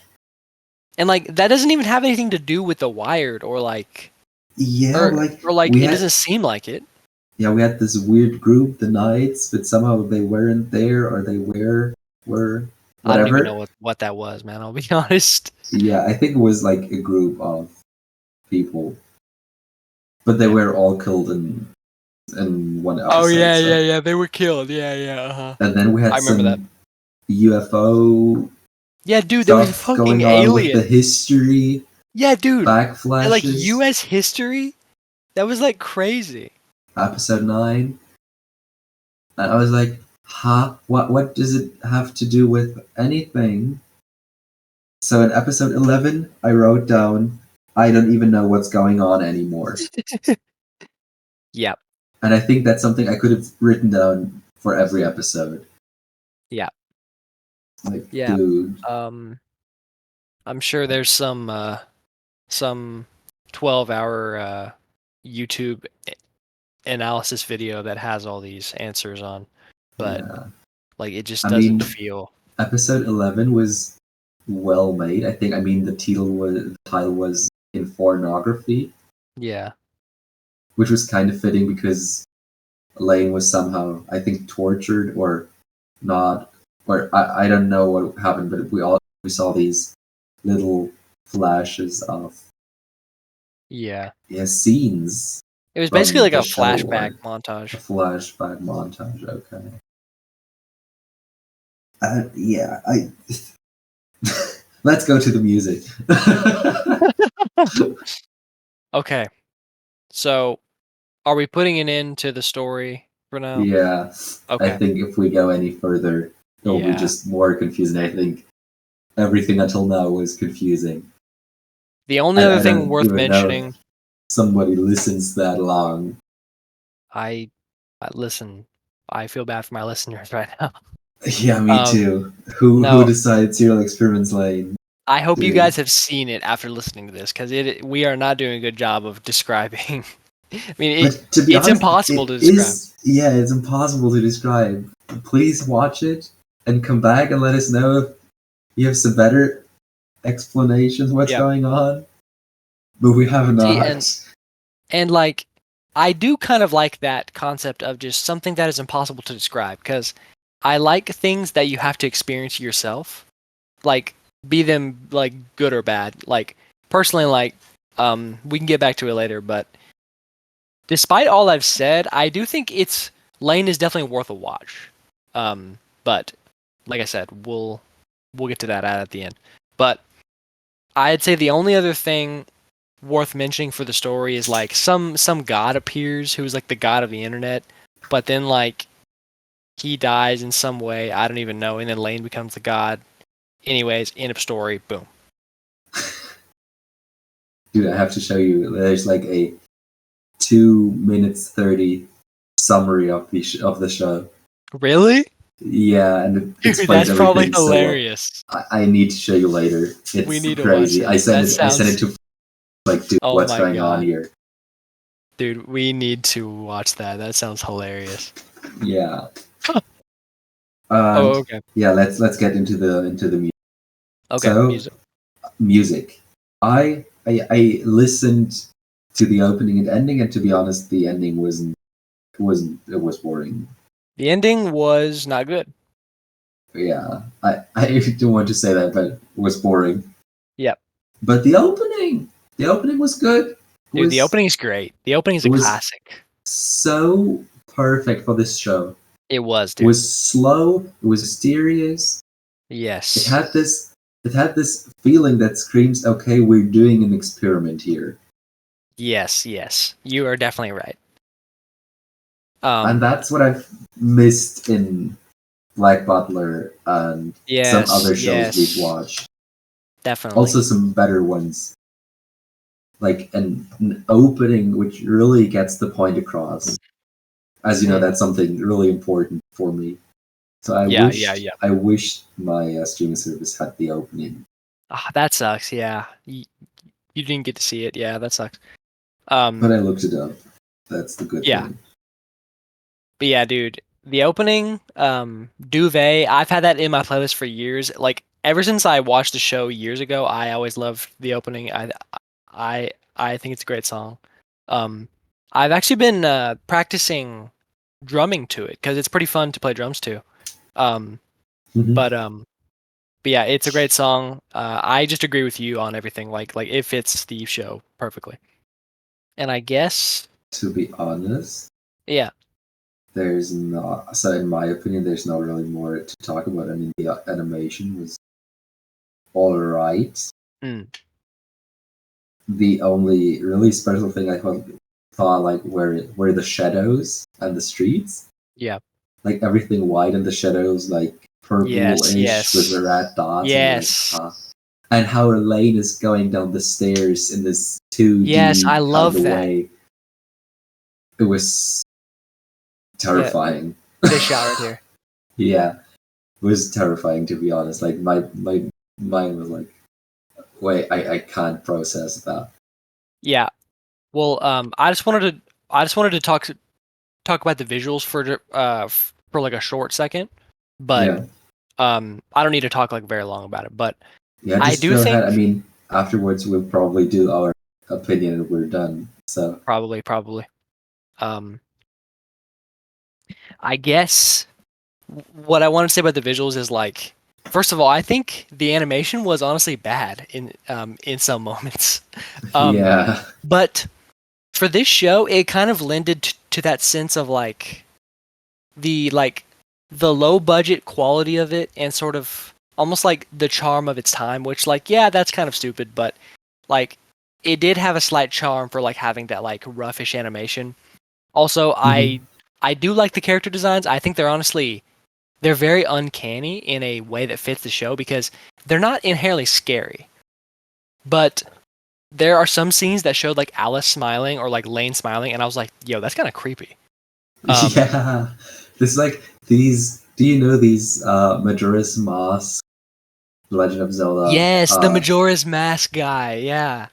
And like that doesn't even have anything to do with the Wired or like yeah, like or like we it had, doesn't seem like it. yeah, we had this weird group, the Knights, but somehow they weren't there, or they were I don't even know whatever. what that was, man. I'll be honest. Yeah, I think it was like a group of people, but they Yeah. were all killed in one Oh episode. So, yeah. They were killed. Yeah. Uh-huh. and then we I had remember that. some UFO Yeah, dude, there was a stuff fucking going on with the alien. history Yeah, dude. And like backflashes. US history, that was like crazy. Episode 9, and I was like, huh? What does it have to do with anything? So in episode 11, I wrote down, I don't even know what's going on anymore. Yep. And I think that's something I could have written down for every episode. Yeah. Like, Yeah. dude, Um I'm sure there's some 12-hour YouTube analysis video that has all these answers on, but yeah. like it just I mean, doesn't feel. episode 11 was well made. I think, I mean, the title was in pornography, Yeah. which was kind of fitting because Lain was somehow, I think, tortured or not, or I don't know what happened, but we saw these little flashes of, Yeah. yeah, scenes It was basically from like the a show, flashback or a montage. flashback montage. Okay, yeah, I let's go to the music. Okay. So, are we putting an end to the story for now? Yeah, I Okay. think if we go any further, it'll be Yeah. just more confusing. I think everything until now was confusing. The only I other thing don't worth even know if mentioning, somebody listens that long. I listen, I feel bad for my listeners right now. Yeah, me Um, too. Who no, decided Serial Experiments Lane? I hope you Dude. guys have seen it after listening to this because we are not doing a good job of describing. I mean, But to be it's honest, impossible it to describe. is, yeah, it's impossible to describe. Please watch it and come back and let us know if you have some better explanations what's Yep. going on. But we have See, not. and like I do kind of like that concept of just something that is impossible to describe because I like things that you have to experience yourself, like be them like good or bad. Like personally, like we can get back to it later, but despite all I've said, I do think it's Lane is definitely worth a watch. But like I said, we'll get to that at the end. But I'd say the only other thing worth mentioning for the story is like some god appears who's like the god of the internet, but then like he dies in some way, I don't even know, and then Lane becomes the god. Anyways, end of story, boom. Dude, I have to show you. There's like a 2 minutes 30 summary of the show. Really? Yeah, and it Dude, explains that's probably everything so well. hilarious. I need to show you later. We It's need to watch crazy. I that. sent That it. I sent it sounds. to like, dude, Oh what's my going on god. here? Dude, we need to watch that. That sounds hilarious. Yeah. Oh, And okay. yeah, let's get into the music. Okay, So music. music. I listened to the opening and ending, and to be honest, the ending wasn't it was boring. The ending was not good. Yeah, I don't want to say that, but it was boring. Yep. But the opening was good. It Dude, the was opening is great. The opening is it a was classic. so perfect for this show. It was, It dude. was slow. It was mysterious. It Yes. had this. It had this feeling that screams, "Okay, we're doing an experiment here," Yes, yes. You are definitely right. and Um, that's what I've missed in Black Butler and some yes, other shows we've yes. watched. Definitely. Also, some better ones, like an opening which really gets the point across. As you know, Mm. that's something really important for me. So Yeah, yeah, yeah. I wished my streaming service had the opening, Ah, that sucks. Yeah. You didn't get to see it. Yeah, that sucks. but Um, I looked it up. That's the good yeah. thing. But yeah, dude, the opening, Duvet, I've had that in my playlist for years. Like ever since I watched the show years ago, I always loved the opening. I think it's a great song. Um, I've actually been practicing drumming to it because it's pretty fun to play drums to. Um, Hmm. but um, but yeah, it's a great song. I just agree with you on everything. Like it fits the show perfectly. And I guess, To be honest, yeah, there's not. So, in my opinion, there's not really more to talk about. I mean, the animation was all right. mm, The only really special thing I thought like were the shadows and the streets, yeah, like everything white and the shadows like yes, purple-ish with the yes, red dots, and you're like, yes. ah. And how Lain is going down the stairs in this Yes, I 2D kind love of that. way. It was Yeah, terrifying. fish out right here. Yeah, it was terrifying to be honest. Like my mind was like, wait, I can't process that. Yeah. Well, I just wanted to talk about the visuals for like a short second, but Yeah, I don't need to talk like very long about it. But yeah. I Just do go ahead. I think mean, afterwards we'll probably do our opinion and we're done. So probably. Um, I guess what I want to say about the visuals is like, first of all, I think the animation was honestly bad in some moments. Um, yeah. but for this show, it kind of lended to that sense of the like the low budget quality of it and sort of almost like the charm of its time, which like yeah, that's kind of stupid, but like it did have a slight charm for like having that like roughish animation. Also, Hmm. I do like the character designs. I think they're very uncanny in a way that fits the show because they're not inherently scary. But there are some scenes that showed like Alice smiling or like Lane smiling, and I was like, yo, that's kind of creepy. Um, Yeah, there's like these. Do you know these Majora's Mask, Legend of Zelda? yes, the Majora's Mask guy. Yeah.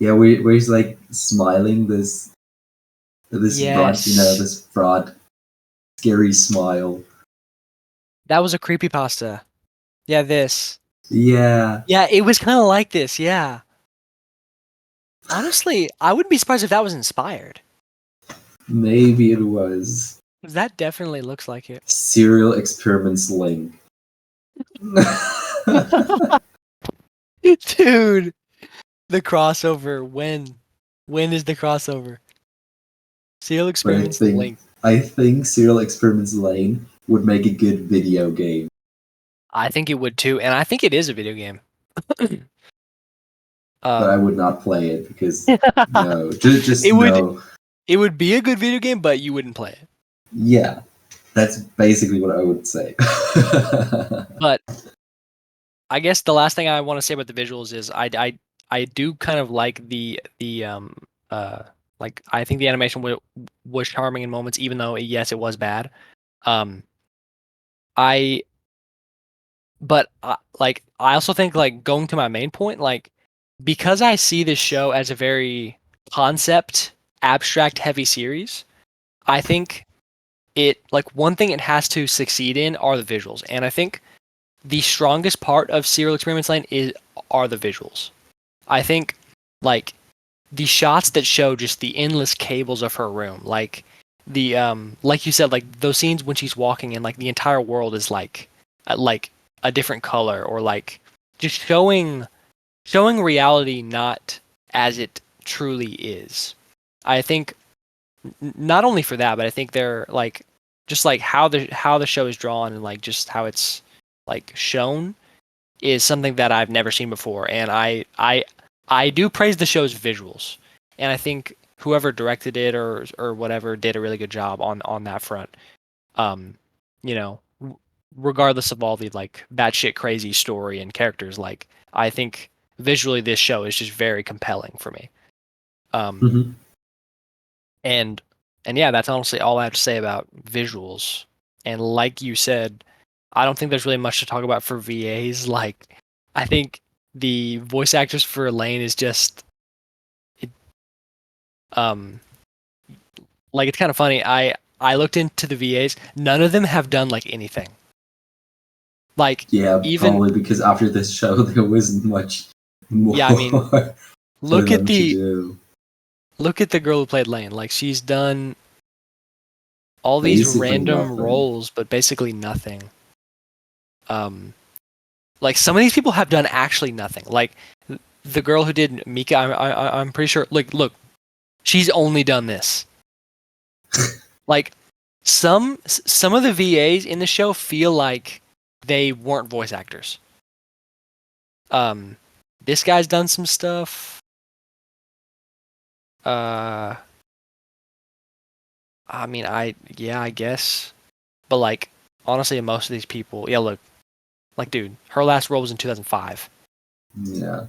Yeah, where he's like smiling this broad, Yes. this broad, scary smile. That was a creepy pasta. Yeah, this. Yeah, Yeah, it was kind of like this. Yeah. Honestly, I wouldn't be surprised if that was inspired. maybe it was 'Cause that definitely looks like it. Serial Experiments Link. Dude, the crossover. When is the crossover? Serial But Experiments Link. I think Serial Experiments Lane would make a good video game. I think it would too, and I think it is a video game. But I um, would not play it because no, just it would no. it would be a good video game, but you wouldn't play it. Yeah, that's basically what I would say. But I guess the last thing I want to say about the visuals is I do kind of like the uh like I think the animation was charming in moments, even though yes it was bad. Um, I but like I also think like going to my main point, like because I see this show as a very concept abstract heavy series, I think it like one thing it has to succeed in are the visuals, and I think the strongest part of Serial Experiments Lane is are the visuals. I think like the shots that show just the endless cables of her room, the like you said, like those scenes when she's walking and like the entire world is like a different color or like just showing reality not as it truly is. I think not only for that, but I think they're like just like how the show is drawn and like just how it's like shown is something that I've never seen before, and I do praise the show's visuals, and I think whoever directed it or whatever did a really good job on that front. Um, you know, regardless of all the like batshit crazy story and characters, like I think visually this show is just very compelling for me. Um, Mhm. and and yeah, that's honestly all I have to say about visuals. And like you said, I don't think there's really much to talk about for VAs. Like, I think the voice actors for Lain is just, it, um, like it's kind of funny. I looked into the VAs. None of them have done like anything. Like Yeah, even probably because after this show there wasn't much more yeah, I mean, for look at them to the do. look at the girl who played Lain. Like she's done all these Basically random nothing. roles, but basically nothing. Um, like some of these people have done actually nothing. Like the girl who did Mika, I'm pretty sure. Like, look, she's only done this. Like some of the VAs in the show feel like they weren't voice actors. Um, this guy's done some stuff. Uh, I mean, I guess, but like honestly, most of these people, yeah, look, like dude, her last role was in 2005. Yeah.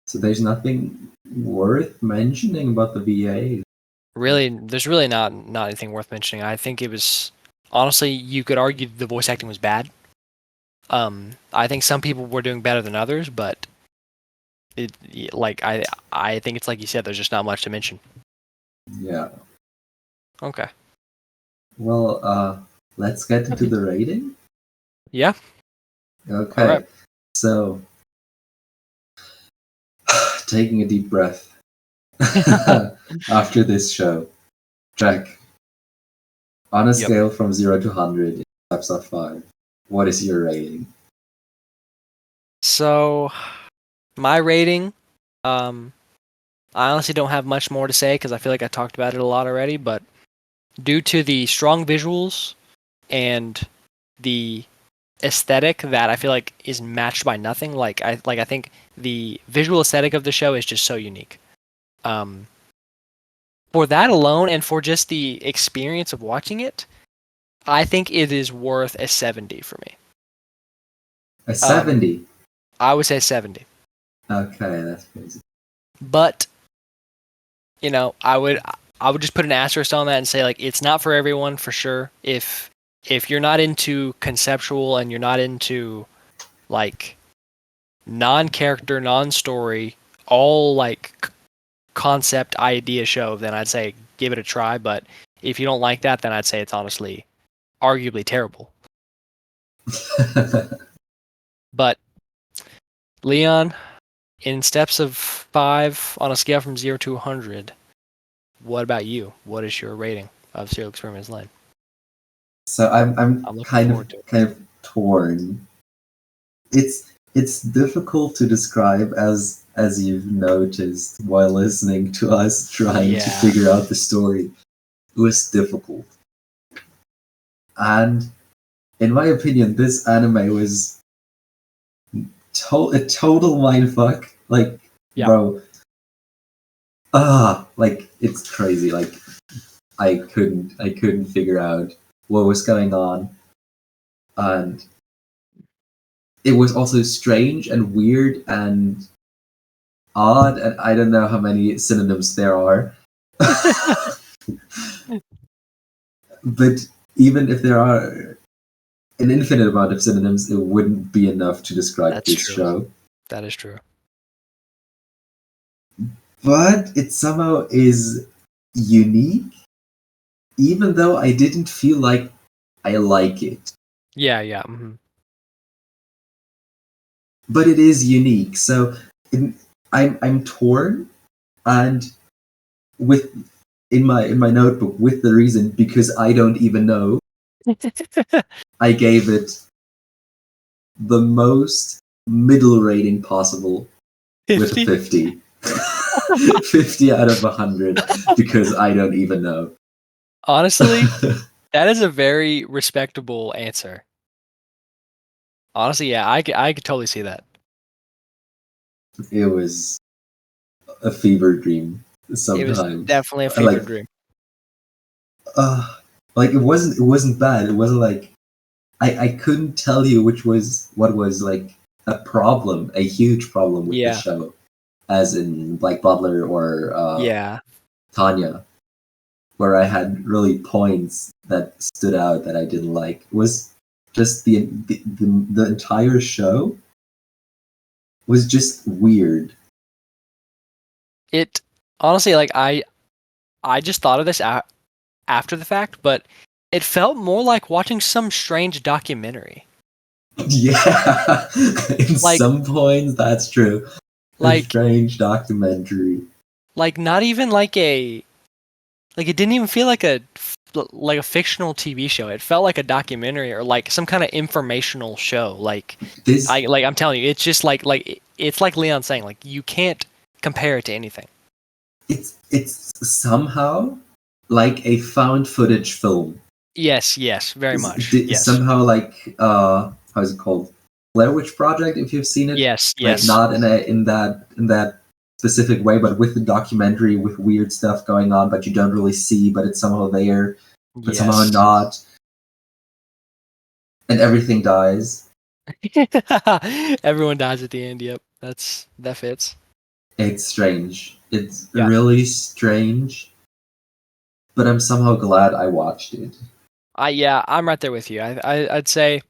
So there's nothing worth mentioning about the VA. Really, there's really not anything worth mentioning. I think it was honestly, you could argue the voice acting was bad. I think some people were doing better than others, but it like I think it's like you said. There's just not much to mention. Yeah. Okay. Well, let's get into the rating. Yeah. All right. Okay. So, taking a deep breath after this show, Jack, on a Yep. scale from 0 to 100, in steps of 5, what is your rating? So my rating, um, I honestly don't have much more to say because I feel like I talked about it a lot already. But due to the strong visuals and the aesthetic that I feel like is matched by nothing, I think the visual aesthetic of the show is just so unique. Um, for that alone, and for just the experience of watching it, I think it is worth a 70 for me. A Um, 70. I would say 70. Okay, that's crazy. But I would just put an asterisk on that and say like it's not for everyone for sure. If you're not into conceptual and you're not into like non-character, non-story, all like concept idea show, then I'd say give it a try. But if you don't like that, then I'd say it's honestly arguably terrible. But Leon, in steps of 5 on a scale from 0 to 100, what about you? What is your rating of Serial Experiments Lain? So I'm I'm looking kind of forward to it. torn. It's difficult to describe as you've noticed while listening to us trying to Yeah. figure out the story. It was difficult. And in my opinion, this anime was a total mindfuck. Like, Yeah. bro, like it's crazy. Like I couldn't figure out what was going on, and it was also strange and weird and odd, and I don't know how many synonyms there are. But even if there are an infinite amount of synonyms, it wouldn't be enough to describe That's this true. show. That is true. But it somehow is unique, even though I didn't feel like I like it. Yeah, yeah. Mm-hmm. But it is unique, so I'm torn, and with in my notebook with the reason because I don't even know. I gave it the most middle rating possible with a 50? 50. 50 out of 100 because I don't even know. Honestly, that is a very respectable answer. Honestly, yeah, I could totally see that. It was a fever dream It was sometimes. definitely a fever Like, dream. uh, like it wasn't bad. It wasn't like I couldn't tell you which was what was like a problem, a huge problem with the Yeah, show, as in like Butler or yeah. Tanya, where I had really points that stood out that I didn't like. It was just the entire show was just weird. It honestly, like I just thought of this after the fact, but it felt more like watching some strange documentary. Yeah, in Like some points that's true. A like strange documentary. like not even like it didn't even feel like a fictional TV show. It felt like a documentary or like some kind of informational show. This I'm telling you, it's just it's like Leon saying, like you can't compare it to anything. it's somehow like a found footage film. Yes, yes, very much. Yes. Somehow like how's it called? Blair Witch Project, if you've seen it. Yes, Like yes. not in that specific way, but with the documentary with weird stuff going on, but you don't really see, but it's somehow there, but somehow Yes. not, and everything dies. Everyone dies at the end. Yep. That fits. It's strange. It's Yeah. really strange, but I'm somehow glad I watched it. Yeah, I'm right there with you. I'd say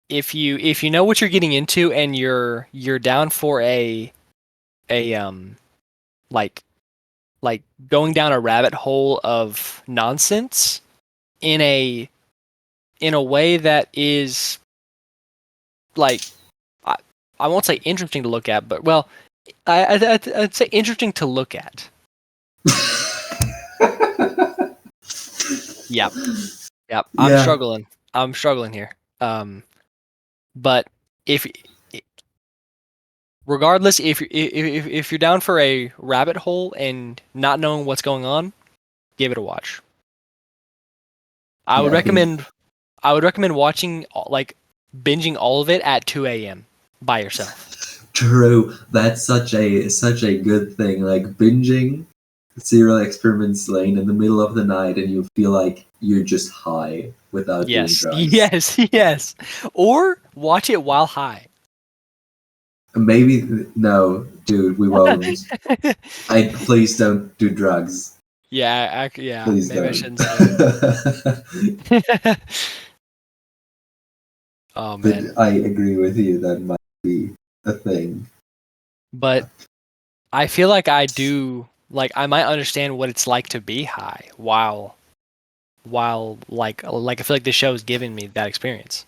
if you know what you're getting into and you're down for a like like going down a rabbit hole of nonsense in a way that is like I, I won't say interesting to look at, but well, I'd say interesting to look at. Yep, yep. Yeah, I'm struggling here. But if regardless, if you're down for a rabbit hole and not knowing what's going on, give it a watch. I would yeah. I think recommend I would recommend watching like binging all of it at 2 a.m. by yourself. true. That's such a good thing. Like binging serial experiments Lain in the middle of the night, and you feel like you're just high without doing Yes, drugs. yes, yes. Or watch it while high. Maybe no, dude. We won't. I please don't do drugs. Yeah. Please Maybe I don't. shouldn't say it. Oh But man. I agree with you. That might be a thing. But I feel like I might understand what it's like to be high while I feel like this show is giving me that experience.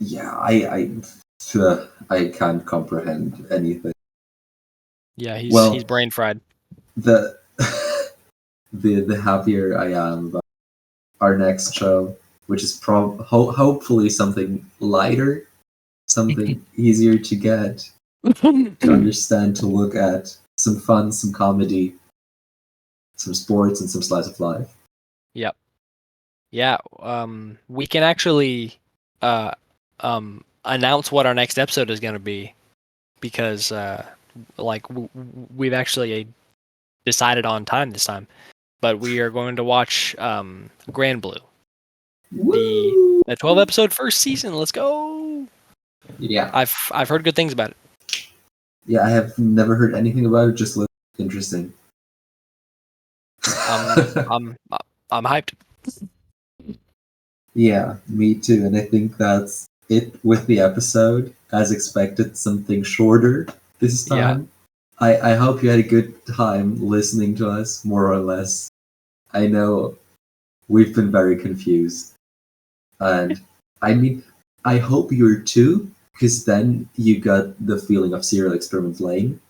Yeah, I can't comprehend anything. Yeah, he's Well, brain fried. the the happier I am about our next show, which is hopefully something lighter, something easier to get, to understand, to look at, some fun, some comedy, some sports, and some slice of life. Yep. Yeah, we can actually uh announce what our next episode is going to be because we've actually decided on time this time. But we are going to watch Grand Blue, the Woo! the 12 episode first season. Let's go. Yeah, I've heard good things about it. yeah. I have never heard anything about it. Just looks interesting. Um I'm I'm hyped. Yeah, me too. And I think that's it with the episode. As expected, something shorter this Yeah. time. I hope you had a good time listening to us, more or less. I know we've been very confused. And I mean, I hope you're too, because then you got the feeling of serial experiment Lane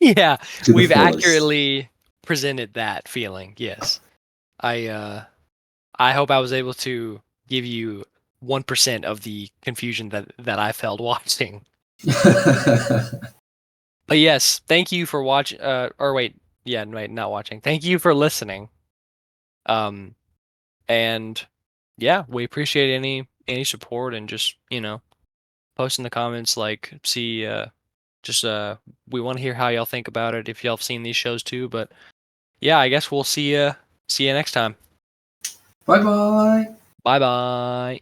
Yeah, to the we've fullest. accurately presented that feeling. Yes. I I hope I was able to give you 1% of the confusion that I felt watching. But yes, thank you for watching. Or wait, Yeah, right, not watching. Thank you for listening. And yeah, we appreciate any support and just, post in the comments, like, see, just we want to hear how y'all think about it if y'all have seen these shows too. But yeah, I guess we'll see you next time. Bye bye. Bye bye.